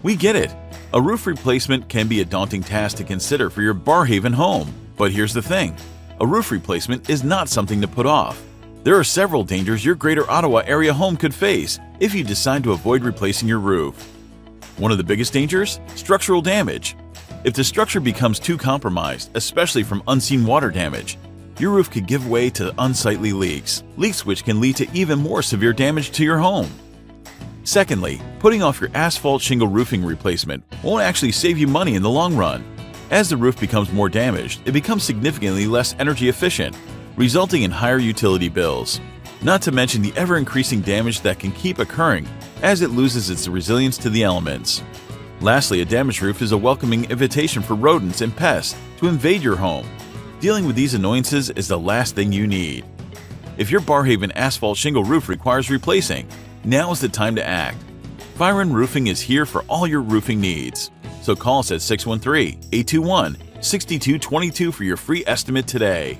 We get it. A roof replacement can be a daunting task to consider for your Barrhaven home. But here's the thing. A roof replacement is not something to put off. There are several dangers your Greater Ottawa area home could face if you decide to avoid replacing your roof. One of the biggest dangers? Structural damage. If the structure becomes too compromised, especially from unseen water damage, your roof could give way to unsightly leaks which can lead to even more severe damage to your home. Secondly, putting off your asphalt shingle roofing replacement won't actually save you money in the long run. As the roof becomes more damaged, it becomes significantly less energy efficient, resulting in higher utility bills. Not to mention the ever-increasing damage that can keep occurring as it loses its resilience to the elements. Lastly, a damaged roof is a welcoming invitation for rodents and pests to invade your home. Dealing with these annoyances is the last thing you need. If your Barrhaven asphalt shingle roof requires replacing, now is the time to act. Firon Roofing is here for all your roofing needs. So call us at 613-821-6222 for your free estimate today.